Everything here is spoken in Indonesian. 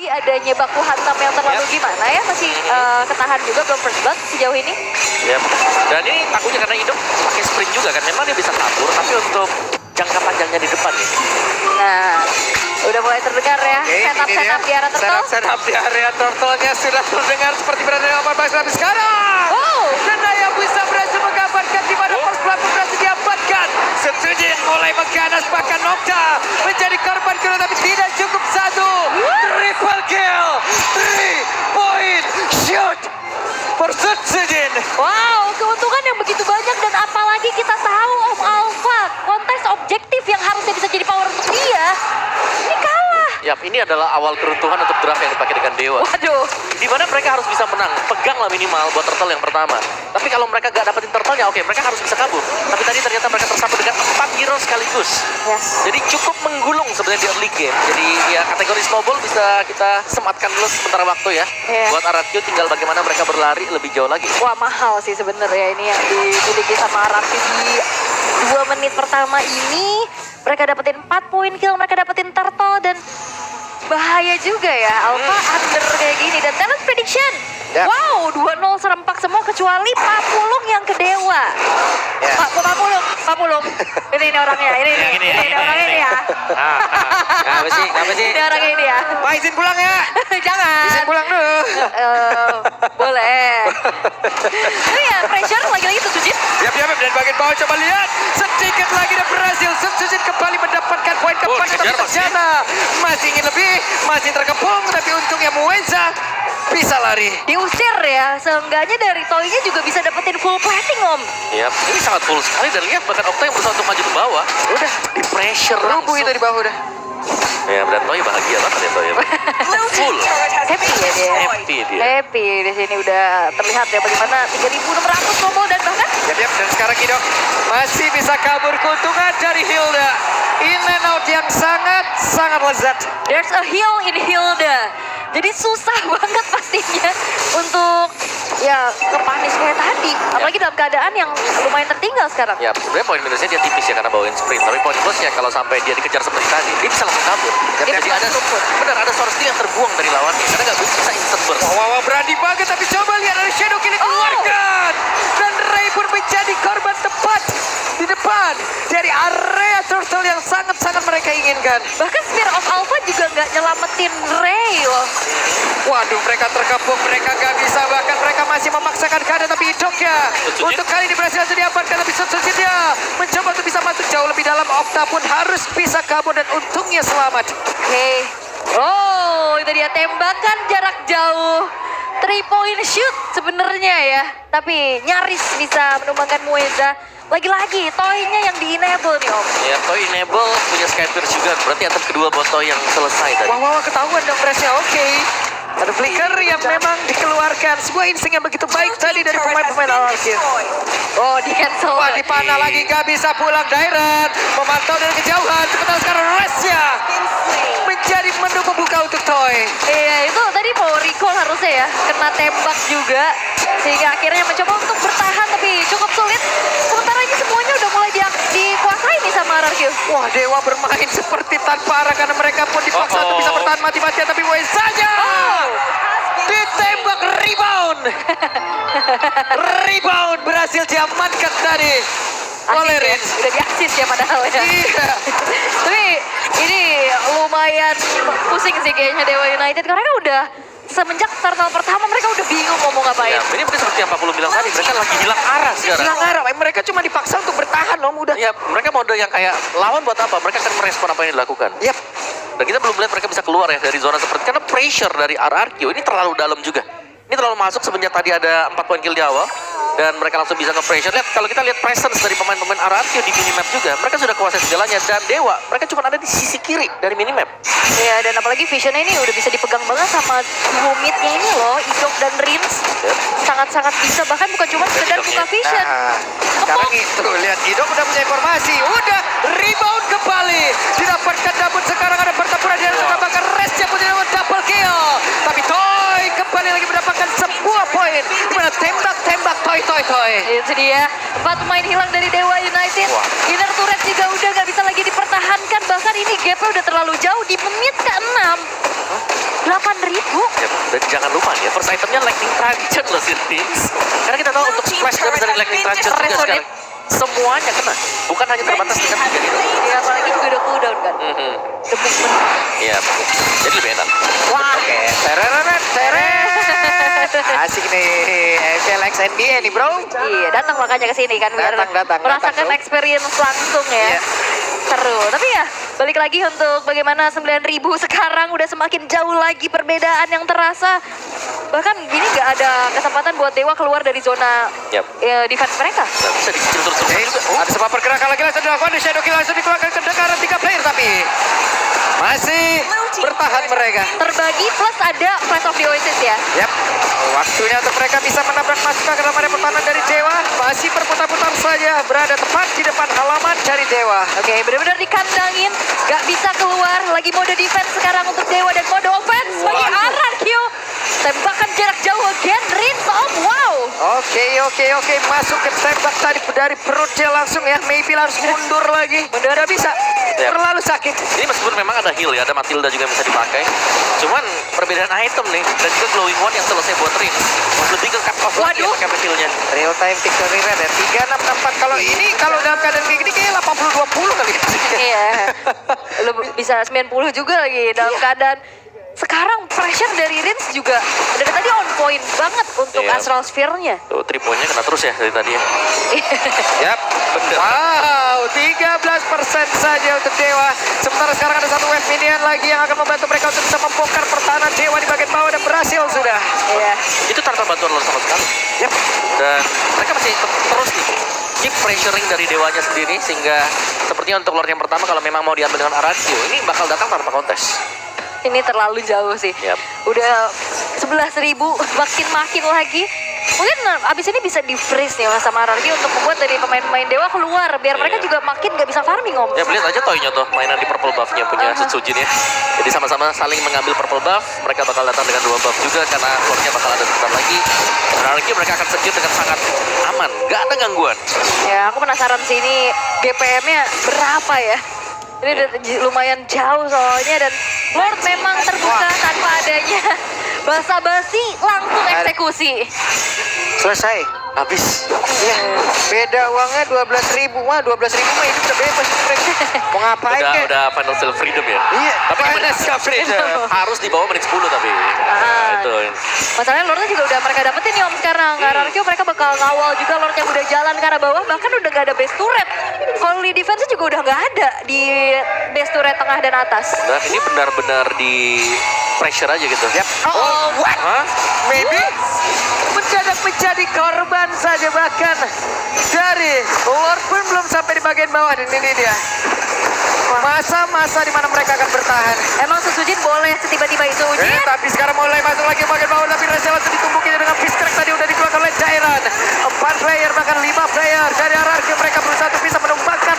Adanya baku hantam yang terlalu gimana ya, masih ketahan juga, belum first blood sejauh ini. Yep. Dan ini takutnya karena Idok pakai sprint juga kan, memang dia bisa kabur, tapi untuk jangka panjangnya di depan nih. Nah, udah mulai terdengar ya, setup di area turtle. Setup di area turtle-nya sudah terdengar seperti berada di 18 tapi sekarang. Oh, Dan Naya bisa berhasil menggambarkan di mana first blood berhasil diamankan. Setsujin mulai mengganas, bahkan Nocta menjadi korban kill, tapi tidak cukup satu. Triple kill, 3-point shoot for Setsujin. wow, keuntungan yang begitu banyak dan apalagi kita tahu Om Alpha, kontes objektif yang harusnya bisa jadi power untuk dia, ini kalah. Yap, ini adalah awal keruntuhan untuk draft yang dipakai dengan Dewa. Waduh, Di mana mereka harus bisa menang, pegang lah minimal buat turtle yang pertama. Tapi kalau mereka gak dapetin turtle-nya, oke, mereka harus bisa kabur. Tapi tadi ternyata mereka tersapu dengan 4 hero sekaligus. yes. Jadi cukup menggulung sebenarnya di early game. Jadi ya kategori snowball bisa kita sematkan dulu sementara waktu ya. Iya. Buat Aratio tinggal bagaimana mereka berlari lebih jauh lagi. Wah, mahal sih sebenarnya ini yang dimiliki sama Raffi di 2 menit pertama ini. Mereka dapetin 4 poin kill, mereka dapetin turtle dan bahaya juga ya. Alpha under kayak gini dan talent prediction. Yap. Wow, 2-0 serempak semua kecuali Papulung yang ke Dewa. Ya. Papulung. Ini orangnya, ini orangnya ini ya. Apa sih? Ini orangnya ini ya. Pak izin pulang ya. Jangan. Izin pulang dulu. Boleh. Ini ya, pressure lagi-lagi Setsujin. Yap, dan bagian bawah coba lihat. Sedikit lagi dan berhasil. Setsujin kembali mendapatkan poin keempat. Tapi dikejar ternyata masih ingin lebih. Masih terkepung. Tapi untungnya Muenza bisa lari. Diusir ya, seenggaknya dari Toy-nya juga bisa dapetin full plating Om. Yap, ini sangat full sekali dan lihat bahkan Okta yang berusaha untuk maju ke bawah. Udah di pressure Rubuh itu di bawah udah. Ya, dan Toy bahagia banget ya Toy. Full. Happy ya dia. Happy dia. Happy di sini udah terlihat ya bagaimana 3.600 combo dan bahkan Yap, dan sekarang Idok masih bisa kabur keuntungan dari Hilda. In and out yang sangat lezat. there's a heal in Hilda. Jadi susah banget pastinya untuk ya kepanis kayak tadi. Apalagi dalam keadaan yang lumayan tertinggal sekarang. Ya, sebenarnya poin minusnya dia tipis ya karena bawain sprint. Tapi poin plusnya kalau sampai dia dikejar seperti tadi, dia bisa langsung kabur. Dia Jadi bisa ada benar ada source steal yang terbuang dari lawannya karena nggak bisa instant burst. Wow, berani banget, tapi coba lihat dari Shadow Kill dikeluarkan. Dan Ray pun menjadi korban tepat di depan dari area turtle yang sangat mereka inginkan. Bahkan Spear of Alpha juga nggak nyelamatin Ray loh. Waduh, mereka terkepung, mereka gak bisa, bahkan mereka masih memaksakan keadaan, tapi Idok ya. Untuk kali ini berhasil diamankan, tapi Setsujin dia mencoba untuk bisa masuk jauh lebih dalam. Okta pun harus bisa kabur dan untungnya selamat. Oke. Oh, itu dia tembakan jarak jauh. 3-point shoot sebenarnya ya. Tapi nyaris bisa menumbangkan Muenza. Lagi-lagi Toy-nya yang di-enable nih Om. Ya, Toy enable punya Skypierce juga. Berarti atap kedua buat Toy yang selesai tadi. Wah, ketahuan dong pressnya, oke. Ada flicker yang memang dikeluarkan. Sebuah insting yang begitu baik tadi dari pemain-pemain Alarkin. Oh, di-cancel. Wah, dipanah lagi, gak bisa pulang. Dairat memantau dari kejauhan. Sebentar sekarang Resnya menjadi menu pembuka untuk Toy. Iya, itu tadi mau recall harusnya ya. Kena tembak juga. Sehingga akhirnya mencoba untuk bertahan tapi cukup sulit. Sementara ini semuanya udah mulai dikuasai nih sama RRQ. Wah, Dewa bermain seperti tanpa arah karena mereka pun dipaksa untuk bisa bertahan mati-matian, tapi Muenzanya ditembak rebound. Rebound berhasil diamankan tadi oleh Asis ya, Rins. udah di-assist ya padahal ya. Iya. Tapi ini lumayan pusing sih kayaknya Dewa United karena kan udah semenjak turtle pertama mereka udah bingung mau ngapain. Ya, ini mungkin seperti yang Pak Pulu bilang tadi, mereka lagi hilang arah sekarang. Hilang arah, mereka cuma dipaksa untuk bertahan loh, udah. Ya, mereka mode yang kayak lawan buat apa? Mereka akan merespon apa yang dilakukan. Yap. Dan kita belum melihat mereka bisa keluar ya dari zona seperti karena pressure dari RRQ ini terlalu dalam juga. Ini terlalu masuk semenjak tadi ada 4 poin kill di awal. Dan mereka langsung bisa nge-pressure. Lihat, kalau kita lihat presence dari pemain-pemain RRQ di minimap juga, mereka sudah kuasai segalanya. Dan Dewa, mereka cuma ada di sisi kiri dari minimap. Iya, dan apalagi visionnya ini udah bisa dipegang banget sama duo mid-nya ini loh, Idok dan Rins. Sangat-sangat bisa, bahkan bukan cuma sekedar buka vision. Nah, sekarang itu lihat Idok udah punya informasi, udah rebound kembali, didapatkan Dabut. Sekarang ada pertempuran di antara bahkan Resnya punya double kill, tapi Toy kembali lagi mendapatkan sebuah poin. Dimana tembak-tembak Toy toy. Itu dia, 4 pemain hilang dari Dewa United. Wah. Inner turret juga udah nggak bisa lagi dipertahankan. Bahkan ini gapnya udah terlalu jauh di menit ke-6. 8.000. Ya, dan jangan lupa nih, first itemnya lightning truncheon loh Sirtins. Karena kita tahu untuk splash damage dari lightning truncheon juga Resonate. sekarang semuanya kena, bukan hanya terbatas dengan 3 hero. Ya, apalagi juga udah cooldown kan. Demuk bener. Iya, jadi lebih enak. Wah, Oke, teret. Asik nih, FLX NBA nih bro. iya, datang makanya ke sini kan biar Datang, merasakan bro. experience langsung ya. Iya. Seru. Tapi ya, balik lagi untuk bagaimana 9.000 sekarang udah semakin jauh lagi perbedaan yang terasa. Bahkan gini nggak ada kesempatan buat Dewa keluar dari zona Yap. defense mereka. Nggak bisa dicicil terus juga. Ada sebuah pergerakan lagi langsung dilakukan. Shadow Kill langsung dikeluarkan ke dengaran 3 player tapi masih bertahan mereka. Terbagi plus ada Flash of the Oasis ya. Yap, waktunya untuk mereka bisa menabrak masuk ke dalam area pertahanan dari Dewa. Masih berputar-putar saja, berada tepat di depan halaman dari Dewa. Oke, benar-benar dikandangin, nggak bisa keluar. Lagi mode defense sekarang untuk Dewa dan mode offense bagi Waduh. RRQ. Tembakan jarak jauh again, rinse off, wow. Oke, masuk ke tembak tadi dari perut dia langsung ya. Maybe harus mundur lagi. Nggak bisa, Yap. terlalu sakit. Ini meskipun memang ada heal ya, ada Matilda juga yang bisa dipakai. Cuman perbedaan item nih, dan juga glowing one yang selesai buat Rin. Lebih ke cut off lagi ya Waduh. pakai healnya. Real time victory rate ya, 3664. Kalau ini, kalau dalam keadaan kayak gini kayaknya 80-20 kali. Iya, lu bisa 90 juga lagi dalam keadaan. Sekarang pressure dari Rins juga dari tadi on point banget untuk Iya. Astral Sphere-nya. Tuh, 3 poinnya kena terus ya dari tadi ya. Yap, Bener. wow, 13% saja untuk Dewa. Sementara sekarang ada satu wave minion lagi yang akan membantu mereka untuk bisa membongkar pertahanan Dewa di bagian bawah dan berhasil sudah. Iya. Itu tanpa bantuan Lord sama sekali. Yap, Dan mereka masih terus nih keep pressuring dari Dewanya sendiri, sehingga sepertinya untuk Lord yang pertama kalau memang mau diambil dengan Aradio, ini bakal datang tanpa kontes. Ini terlalu jauh sih. Yap. Udah 11.000 makin lagi. Mungkin abis ini bisa di freeze nih Mas sama RRQ untuk membuat dari pemain-pemain Dewa keluar biar mereka Iya. juga makin gak bisa farming om. Ya lihat aja Toynya tuh mainan di purple buff-nya punya Setsujin ya. Jadi sama-sama saling mengambil purple buff. Mereka bakal datang dengan 2 buff juga karena Lordnya bakal ada sebentar lagi. Berarti mereka akan secure dengan sangat aman, gak ada gangguan. Ya aku penasaran sih ini GPM-nya berapa ya. Ini udah lumayan jauh soalnya dan Lord memang terbuka tanpa adanya basa-basi langsung eksekusi. selesai. Habis. Iya, beda uangnya 12.000. Wah, 12.000 mah itu udah bebas mereka. Mau ngapain kek? Udah financial freedom ya. Iya, Tapi financial freedom. harus di bawah menit 10 tapi. Nah, itu. Masalahnya Lordnya juga udah mereka dapetin nih om sekarang. RRQ mereka bakal ngawal juga Lord yang udah jalan ke arah bawah. Bahkan udah gak ada base turret. Kalau di defense juga udah gak ada di base turret tengah dan atas. Dan ini benar-benar di pressure aja gitu. Yap. Oh, what? Hah? Maybe mendadak menjadi korban saja bahkan dari Lord pun belum sampai di bagian bawah dan ini dia masa-masa di mana mereka akan bertahan. Emang Setsujin boleh setiba-tiba itu Ujin? Tapi sekarang mulai masuk lagi ke bagian bawah tapi Reza langsung ditumbukinya dengan fist crack tadi udah dikeluarkan oleh Jairan. 4 player bahkan 5 player dari RRQ mereka berusaha untuk bisa menumbangkan